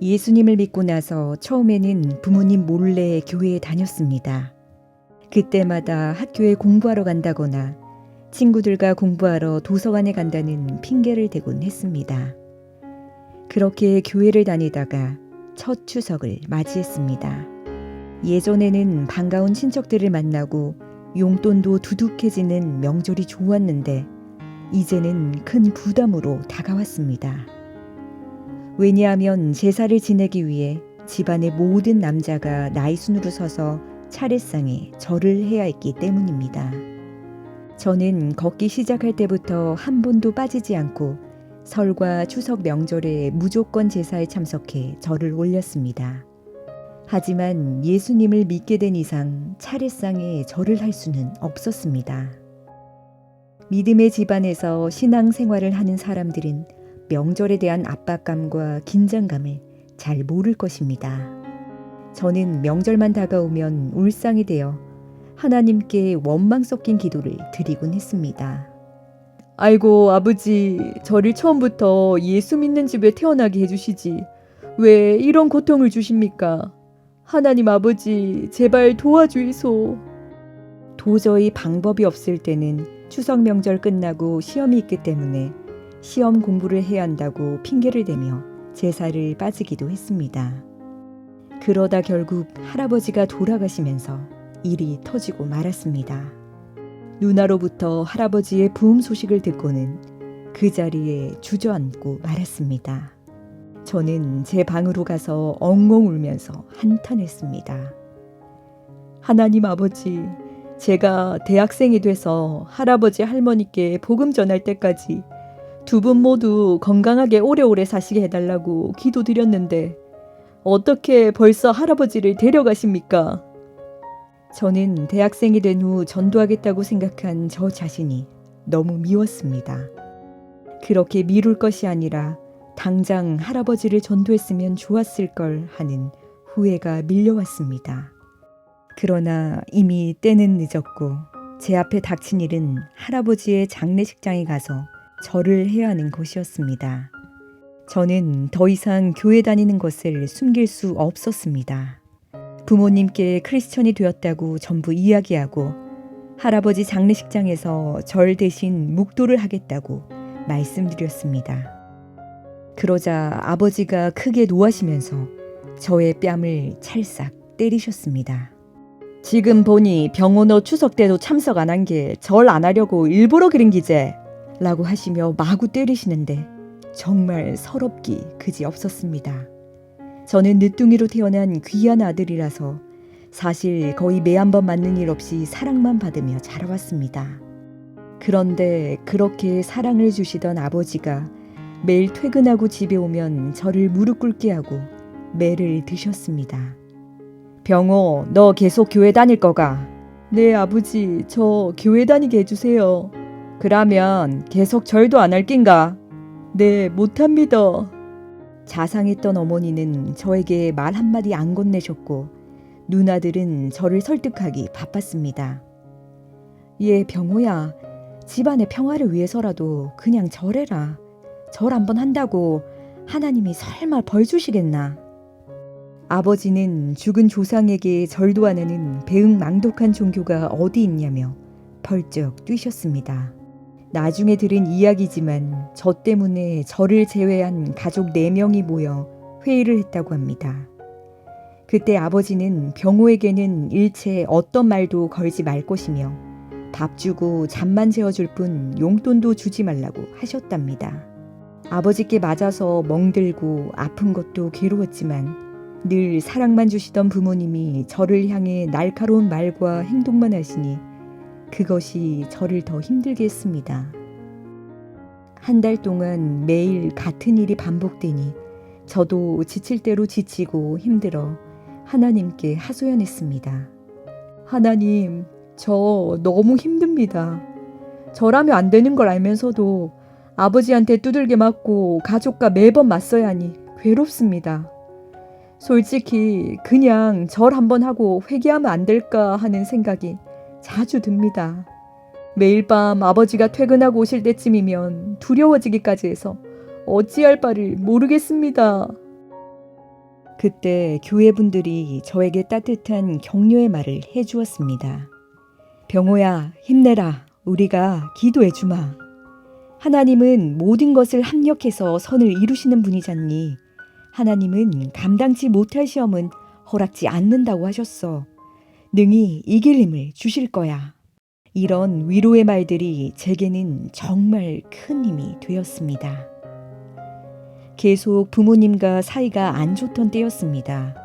예수님을 믿고 나서 처음에는 부모님 몰래 교회에 다녔습니다. 그때마다 학교에 공부하러 간다거나 친구들과 공부하러 도서관에 간다는 핑계를 대곤 했습니다. 그렇게 교회를 다니다가 첫 추석을 맞이했습니다. 예전에는 반가운 친척들을 만나고 용돈도 두둑해지는 명절이 좋았는데 이제는 큰 부담으로 다가왔습니다. 왜냐하면 제사를 지내기 위해 집안의 모든 남자가 나이순으로 서서 차례상에 절을 해야 했기 때문입니다. 저는 걷기 시작할 때부터 한 번도 빠지지 않고 설과 추석 명절에 무조건 제사에 참석해 절을 올렸습니다. 하지만 예수님을 믿게 된 이상 차례상에 절을 할 수는 없었습니다. 믿음의 집안에서 신앙 생활을 하는 사람들은 명절에 대한 압박감과 긴장감을 잘 모를 것입니다. 저는 명절만 다가오면 울상이 되어 하나님께 원망 섞인 기도를 드리곤 했습니다. 아이고 아버지, 저를 처음부터 예수 믿는 집에 태어나게 해주시지. 왜 이런 고통을 주십니까? 하나님 아버지, 제발 도와주이소. 도저히 방법이 없을 때는 추석 명절 끝나고 시험이 있기 때문에 시험 공부를 해야 한다고 핑계를 대며 제사를 빠지기도 했습니다. 그러다 결국 할아버지가 돌아가시면서 일이 터지고 말았습니다. 누나로부터 할아버지의 부흥 소식을 듣고는 그 자리에 주저앉고 말았습니다. 저는 제 방으로 가서 엉엉 울면서 한탄했습니다. 하나님 아버지, 제가 대학생이 돼서 할아버지 할머니께 복음 전할 때까지 두 분 모두 건강하게 오래오래 사시게 해달라고 기도드렸는데 어떻게 벌써 할아버지를 데려가십니까? 저는 대학생이 된 후 전도하겠다고 생각한 저 자신이 너무 미웠습니다. 그렇게 미룰 것이 아니라 당장 할아버지를 전도했으면 좋았을 걸 하는 후회가 밀려왔습니다. 그러나 이미 때는 늦었고 제 앞에 닥친 일은 할아버지의 장례식장에 가서 절을 해야 하는 것이었습니다. 저는 더 이상 교회 다니는 것을 숨길 수 없었습니다. 부모님께 크리스천이 되었다고 전부 이야기하고 할아버지 장례식장에서 절 대신 묵도를 하겠다고 말씀드렸습니다. 그러자 아버지가 크게 노하시면서 저의 뺨을 찰싹 때리셨습니다. 지금 보니 병원어 추석 때도 참석 안 한 게 절 안 하려고 일부러 그런 기제? 라고 하시며 마구 때리시는데 정말 서럽기 그지 없었습니다. 저는 늦둥이로 태어난 귀한 아들이라서 사실 거의 매 한 번 맞는 일 없이 사랑만 받으며 자라왔습니다. 그런데 그렇게 사랑을 주시던 아버지가 매일 퇴근하고 집에 오면 저를 무릎 꿇게 하고 매를 드셨습니다. 병호, 너 계속 교회 다닐 거가? 네 아버지, 저 교회 다니게 해주세요. 그러면 계속 절도 안 할 낀가? 네, 못합니다. 자상했던 어머니는 저에게 말 한마디 안 건네셨고 누나들은 저를 설득하기 바빴습니다. 예, 병호야, 집안의 평화를 위해서라도 그냥 절해라. 절 한번 한다고 하나님이 설마 벌 주시겠나? 아버지는 죽은 조상에게 절도 안 하는 배은망덕한 종교가 어디 있냐며 벌쩍 뛰셨습니다. 나중에 들은 이야기지만 저 때문에 저를 제외한 가족 4명이 모여 회의를 했다고 합니다. 그때 아버지는 병호에게는 일체 어떤 말도 걸지 말 것이며 밥 주고 잠만 재워줄 뿐 용돈도 주지 말라고 하셨답니다. 아버지께 맞아서 멍들고 아픈 것도 괴로웠지만 늘 사랑만 주시던 부모님이 저를 향해 날카로운 말과 행동만 하시니 그것이 저를 더 힘들게 했습니다. 한 달 동안 매일 같은 일이 반복되니 저도 지칠 대로 지치고 힘들어 하나님께 하소연했습니다. 하나님, 저 너무 힘듭니다. 저라면 안 되는 걸 알면서도 아버지한테 두들겨 맞고 가족과 매번 맞서야 하니 괴롭습니다. 솔직히 그냥 절 한번 하고 회개하면 안 될까 하는 생각이 자주 듭니다. 매일 밤 아버지가 퇴근하고 오실 때쯤이면 두려워지기까지 해서 어찌할 바를 모르겠습니다. 그때 교회 분들이 저에게 따뜻한 격려의 말을 해주었습니다. 병호야, 힘내라. 우리가 기도해 주마. 하나님은 모든 것을 합력해서 선을 이루시는 분이잖니. 하나님은 감당치 못할 시험은 허락지 않는다고 하셨어. 능히 이길 힘을 주실 거야. 이런 위로의 말들이 제게는 정말 큰 힘이 되었습니다. 계속 부모님과 사이가 안 좋던 때였습니다.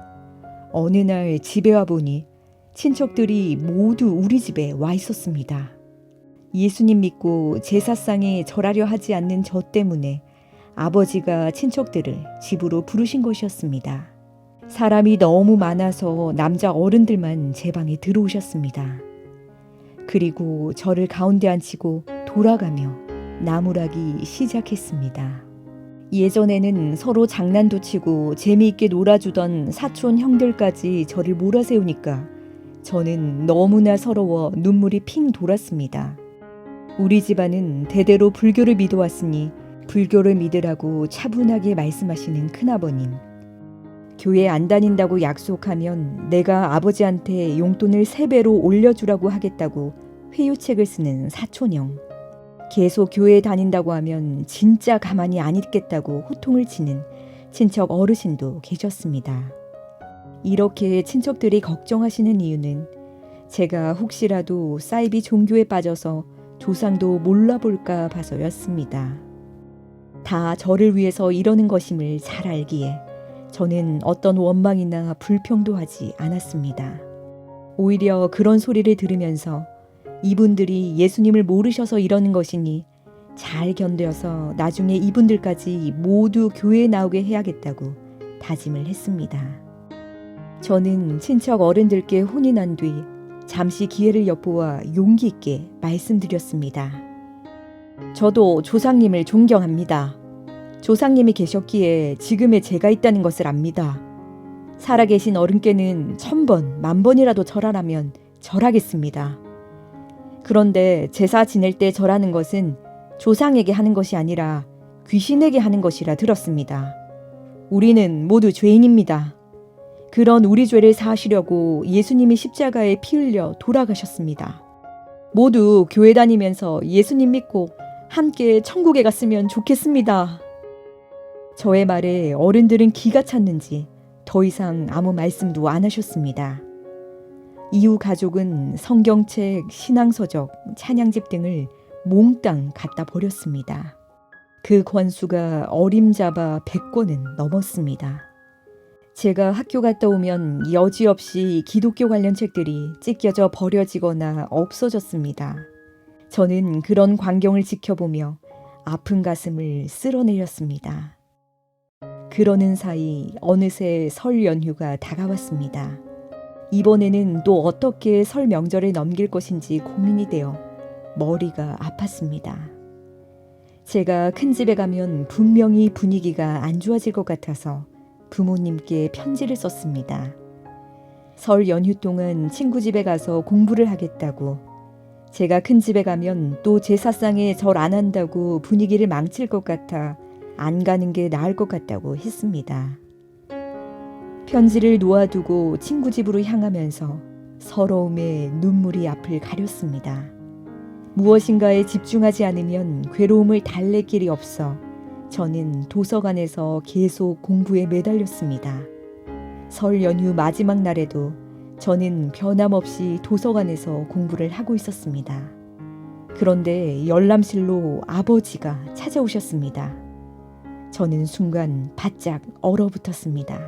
어느 날 집에 와보니 친척들이 모두 우리 집에 와 있었습니다. 예수님 믿고 제사상에 절하려 하지 않는 저 때문에 아버지가 친척들을 집으로 부르신 것이었습니다. 사람이 너무 많아서 남자 어른들만 제 방에 들어오셨습니다. 그리고 저를 가운데 앉히고 돌아가며 나무라기 시작했습니다. 예전에는 서로 장난도 치고 재미있게 놀아주던 사촌 형들까지 저를 몰아세우니까 저는 너무나 서러워 눈물이 핑 돌았습니다. 우리 집안은 대대로 불교를 믿어왔으니 불교를 믿으라고 차분하게 말씀하시는 큰아버님. 교회 안 다닌다고 약속하면 내가 아버지한테 용돈을 3배로 올려주라고 하겠다고 회유책을 쓰는 사촌형. 계속 교회에 다닌다고 하면 진짜 가만히 안 있겠다고 호통을 치는 친척 어르신도 계셨습니다. 이렇게 친척들이 걱정하시는 이유는 제가 혹시라도 사이비 종교에 빠져서 조상도 몰라볼까 봐서였습니다. 다 저를 위해서 이러는 것임을 잘 알기에 저는 어떤 원망이나 불평도 하지 않았습니다. 오히려 그런 소리를 들으면서 이분들이 예수님을 모르셔서 이러는 것이니 잘 견뎌서 나중에 이분들까지 모두 교회에 나오게 해야겠다고 다짐을 했습니다. 저는 친척 어른들께 혼이 난 뒤 잠시 기회를 엿보아 용기 있게 말씀드렸습니다. 저도 조상님을 존경합니다. 조상님이 계셨기에 지금의 제가 있다는 것을 압니다. 살아계신 어른께는 1000번, 10,000번이라도 절하라면 절하겠습니다. 그런데 제사 지낼 때 절하는 것은 조상에게 하는 것이 아니라 귀신에게 하는 것이라 들었습니다. 우리는 모두 죄인입니다. 그런 우리 죄를 사하시려고 예수님이 십자가에 피 흘려 돌아가셨습니다. 모두 교회 다니면서 예수님 믿고 함께 천국에 갔으면 좋겠습니다. 저의 말에 어른들은 기가 찼는지 더 이상 아무 말씀도 안 하셨습니다. 이후 가족은 성경책, 신앙서적, 찬양집 등을 몽땅 갖다 버렸습니다. 그 권수가 어림잡아 100권은 넘었습니다. 제가 학교 갔다 오면 여지없이 기독교 관련 책들이 찢겨져 버려지거나 없어졌습니다. 저는 그런 광경을 지켜보며 아픈 가슴을 쓸어내렸습니다. 그러는 사이 어느새 설 연휴가 다가왔습니다. 이번에는 또 어떻게 설 명절을 넘길 것인지 고민이 되어 머리가 아팠습니다. 제가 큰 집에 가면 분명히 분위기가 안 좋아질 것 같아서 부모님께 편지를 썼습니다. 설 연휴 동안 친구 집에 가서 공부를 하겠다고, 제가 큰 집에 가면 또 제사상에 절 안 한다고 분위기를 망칠 것 같아 안 가는 게 나을 것 같다고 했습니다. 편지를 놓아두고 친구 집으로 향하면서 서러움에 눈물이 앞을 가렸습니다. 무엇인가에 집중하지 않으면 괴로움을 달랠 길이 없어 저는 도서관에서 계속 공부에 매달렸습니다. 설 연휴 마지막 날에도 저는 변함없이 도서관에서 공부를 하고 있었습니다. 그런데 열람실로 아버지가 찾아오셨습니다. 저는 순간 바짝 얼어붙었습니다.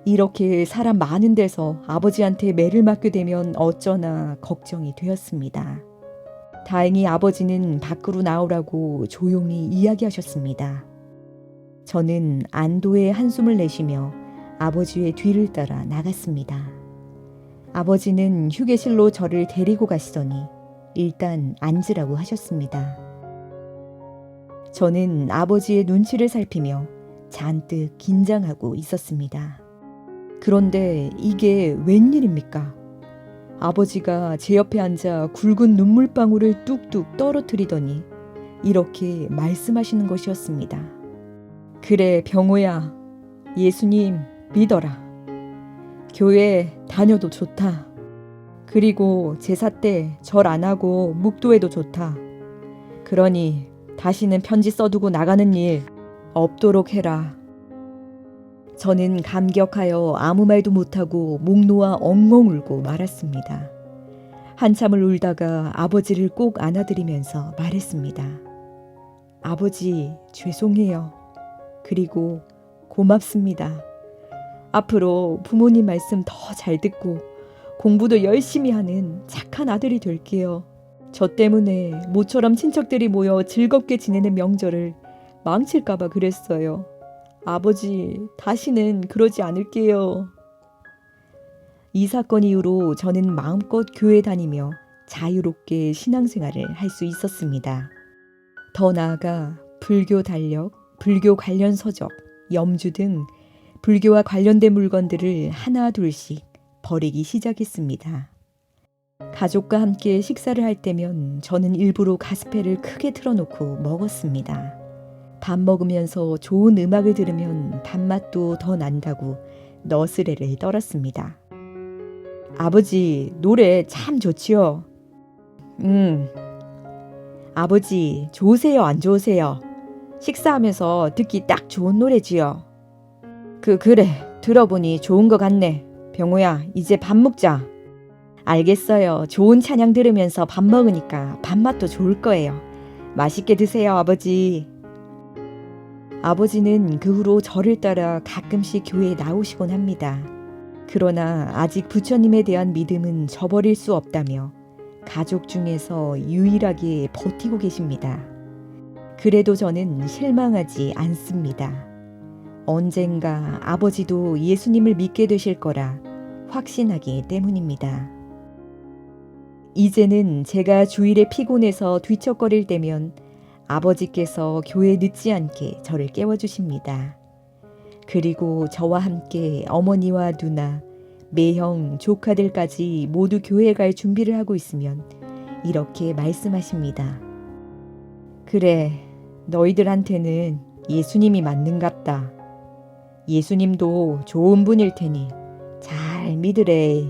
이렇게 사람 많은 데서 아버지한테 매를 맞게 되면 어쩌나 걱정이 되었습니다. 다행히 아버지는 밖으로 나오라고 조용히 이야기하셨습니다. 저는 안도의 한숨을 내쉬며 아버지의 뒤를 따라 나갔습니다. 아버지는 휴게실로 저를 데리고 가시더니 일단 앉으라고 하셨습니다. 저는 아버지의 눈치를 살피며 잔뜩 긴장하고 있었습니다. 그런데 이게 웬일입니까? 아버지가 제 옆에 앉아 굵은 눈물방울을 뚝뚝 떨어뜨리더니 이렇게 말씀하시는 것이었습니다. 그래, 병호야. 예수님 믿어라. 교회 다녀도 좋다. 그리고 제사 때 절 안 하고 묵도해도 좋다. 그러니 다시는 편지 써두고 나가는 일 없도록 해라. 저는 감격하여 아무 말도 못하고 목 놓아 엉엉 울고 말았습니다. 한참을 울다가 아버지를 꼭 안아드리면서 말했습니다. 아버지, 죄송해요. 그리고 고맙습니다. 앞으로 부모님 말씀 더 잘 듣고 공부도 열심히 하는 착한 아들이 될게요. 저 때문에 모처럼 친척들이 모여 즐겁게 지내는 명절을 망칠까봐 그랬어요. 아버지, 다시는 그러지 않을게요. 이 사건 이후로 저는 마음껏 교회 다니며 자유롭게 신앙생활을 할 수 있었습니다. 더 나아가 불교 달력, 불교 관련 서적, 염주 등 불교와 관련된 물건들을 하나 둘씩 버리기 시작했습니다. 가족과 함께 식사를 할 때면 저는 일부러 가스펠을 크게 틀어놓고 먹었습니다. 밥 먹으면서 좋은 음악을 들으면 밥맛도 더 난다고 너스레를 떨었습니다. 아버지, 노래 참 좋지요? 아버지, 좋으세요, 안 좋으세요? 식사하면서 듣기 딱 좋은 노래지요. 그래, 들어보니 좋은 것 같네. 병호야, 이제 밥 먹자. 알겠어요. 좋은 찬양 들으면서 밥 먹으니까 밥맛도 좋을 거예요. 맛있게 드세요, 아버지. 아버지는 그 후로 저를 따라 가끔씩 교회에 나오시곤 합니다. 그러나 아직 부처님에 대한 믿음은 저버릴 수 없다며 가족 중에서 유일하게 버티고 계십니다. 그래도 저는 실망하지 않습니다. 언젠가 아버지도 예수님을 믿게 되실 거라 확신하기 때문입니다. 이제는 제가 주일에 피곤해서 뒤척거릴 때면 아버지께서 교회에 늦지 않게 저를 깨워주십니다. 그리고 저와 함께 어머니와 누나, 매형, 조카들까지 모두 교회에 갈 준비를 하고 있으면 이렇게 말씀하십니다. 그래, 너희들한테는 예수님이 맞는갑다. 예수님도 좋은 분일 테니 잘 믿으래.